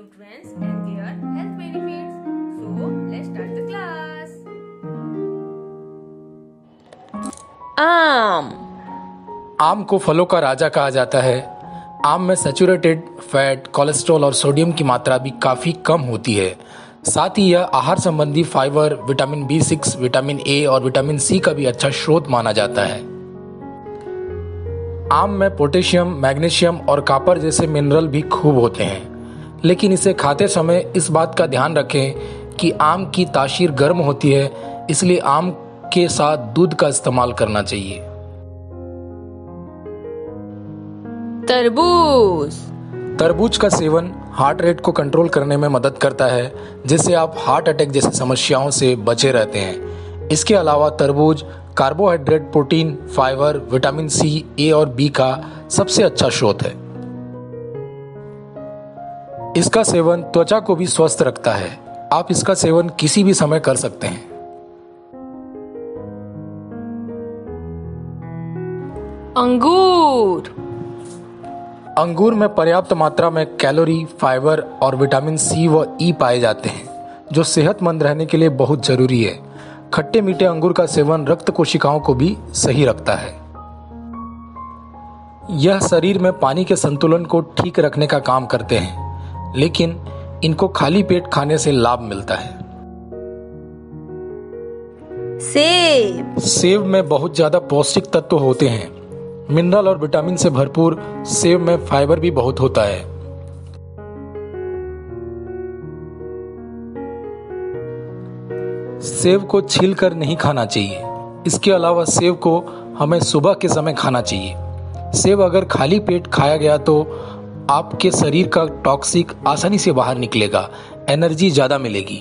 nutrients and their health benefits. So, let's start the class. आम को फलों का राजा कहा जाता है। आम में सैचुरेटेड फैट, कोलेस्ट्रॉल और सोडियम की मात्रा भी काफ़ी कम होती है। साथ ही यह आहार संबंधी fibre, vitamin B6, vitamin A और विटामिन सी का भी अच्छा स्रोत माना जाता है। आम में पोटेशियम, मैग्नीशियम और कॉपर जैसे मिनरल भी खूब होते हैं, लेकिन इसे खाते समय इस बात का ध्यान रखें कि आम की तासीर गर्म होती है, इसलिए आम के साथ दूध का इस्तेमाल करना चाहिए। तरबूज का सेवन हार्ट रेट को कंट्रोल करने में मदद करता है, जिससे आप हार्ट अटैक जैसी समस्याओं से बचे रहते हैं। इसके अलावा तरबूज carbohydrate, protein, fibre, vitamin C, A और बी का सबसे अच्छा स्रोत है। इसका सेवन त्वचा को भी स्वस्थ रखता है। आप इसका सेवन किसी भी समय कर सकते हैं। अंगूर में पर्याप्त मात्रा में कैलोरी, फाइबर और विटामिन सी व ई पाए जाते हैं, जो सेहतमंद रहने के लिए बहुत जरूरी है। खट्टे मीठे अंगूर का सेवन रक्त कोशिकाओं को भी सही रखता है। यह शरीर में पानी के संतुलन को ठीक रखने का काम करते हैं, लेकिन इनको खाली पेट खाने से लाभ मिलता है। सेब में बहुत ज्यादा पौष्टिक तत्व होते हैं। मिनरल और विटामिन से भरपूर सेब में फाइबर भी बहुत होता है। सेब को छीलकर नहीं खाना चाहिए। इसके अलावा सेब को हमें सुबह के समय खाना चाहिए। सेब अगर खाली पेट खाया गया तो आपके शरीर का टॉक्सिक आसानी से बाहर निकलेगा, एनर्जी ज्यादा मिलेगी।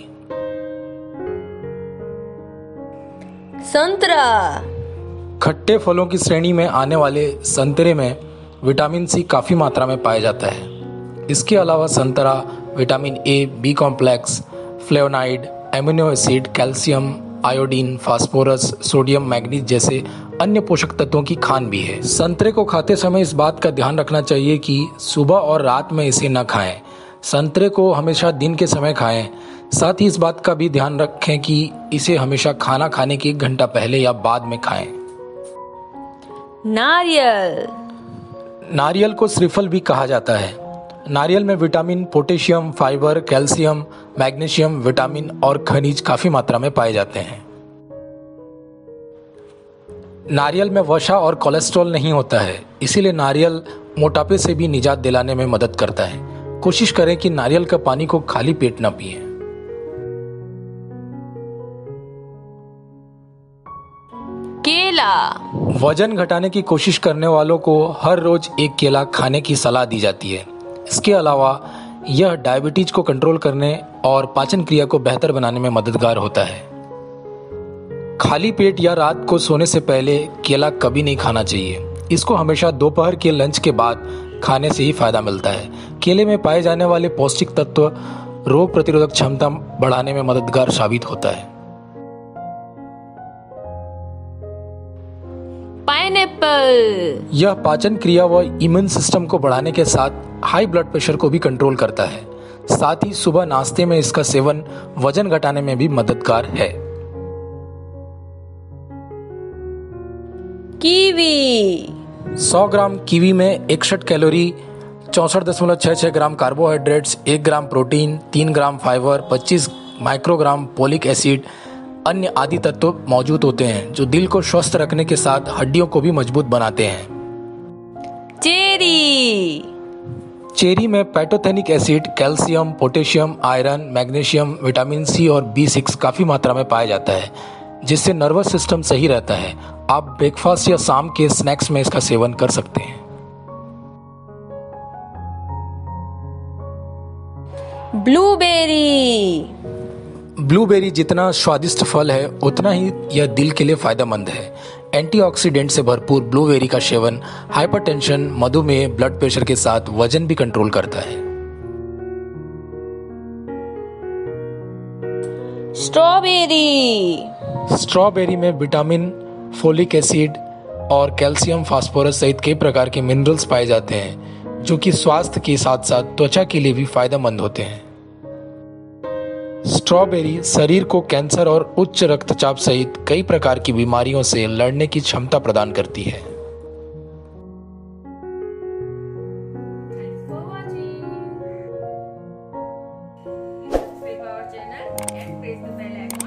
खट्टे फलों की श्रेणी में आने वाले संतरे में विटामिन सी काफ़ी मात्रा में पाया जाता है। इसके अलावा संतरा vitamin A, B complex, flavonoid, amino acid, calcium, iodine, phosphorus, sodium, manganese जैसे अन्य पोषक तत्वों की खान भी है। संतरे को खाते समय इस बात का ध्यान रखना चाहिए कि सुबह और रात में इसे न खाएं। संतरे को हमेशा दिन के समय खाएं। साथ ही इस बात का भी ध्यान रखें कि इसे हमेशा खाना खाने के 1 घंटा पहले या बाद में खाएं। नारियल को श्रीफल भी कहा जाता है। नारियल में vitamin, potassium, fibre, calcium, magnesium, vitamin और खनिज काफी मात्रा में पाए जाते हैं। नारियल में वसा और कोलेस्ट्रॉल नहीं होता है, इसीलिए नारियल मोटापे से भी निजात दिलाने में मदद करता है। कोशिश करें कि नारियल का पानी को खाली पेट न पिएं। वजन घटाने की कोशिश करने वालों को हर रोज 1 केला खाने की सलाह दी जाती है। इसके अलावा यह डायबिटीज को कंट्रोल करने और पाचन क्रिया को बेहतर बनाने में मददगार होता है। खाली पेट या रात को सोने से पहले केला कभी नहीं खाना चाहिए। इसको हमेशा दोपहर के लंच के बाद खाने से ही फायदा मिलता है। केले में पाए जाने वाले पौष्टिक तत्व रोग प्रतिरोधक क्षमता बढ़ाने में मददगार साबित होता है। यह पाचन क्रिया व इम्यून सिस्टम को बढ़ाने के साथ हाई ब्लड प्रेशर को भी कंट्रोल करता है। साथ ही सुबह नाश्ते में इसका सेवन वजन घटाने में भी मददगार है। 100 ग्राम कीवी में 61 कैलोरी, 64.66 ग्राम कार्बोहाइड्रेट्स, 1 ग्राम प्रोटीन, 3 ग्राम फाइबर, 25 माइक्रोग्राम पोलिक एसिड, अन्य आदि तत्व मौजूद होते हैं, जो दिल को स्वस्थ रखने के साथ हड्डियों को भी मजबूत बनाते हैं। चेरी में pantothenic acid, calcium, potassium, iron, magnesium, vitamin C और B6 काफी मात्रा में पाया जाता है, जिससे नर्वस सिस्टम सही रहता है। आप ब्रेकफास्ट या शाम के स्नैक्स में इसका सेवन कर सकते हैं। ब्लूबेरी जितना स्वादिष्ट फल है, उतना ही यह दिल के लिए फायदेमंद है। एंटीऑक्सीडेंट से भरपूर ब्लूबेरी का सेवन हाइपरटेंशन, मधुमेह, ब्लड प्रेशर के साथ वजन भी कंट्रोल करता है। स्ट्रॉबेरी में विटामिन, फोलिक एसिड और कैल्शियम, फास्फोरस सहित कई प्रकार के मिनरल्स पाए जाते हैं, जो कि स्वास्थ्य के साथ साथ त्वचा के लिए भी फायदेमंद होते हैं। स्ट्रॉबेरी शरीर को कैंसर और उच्च रक्तचाप सहित कई प्रकार की बीमारियों से लड़ने की क्षमता प्रदान करती है। Thanks for watching. Please subscribe our channel and press the bell icon.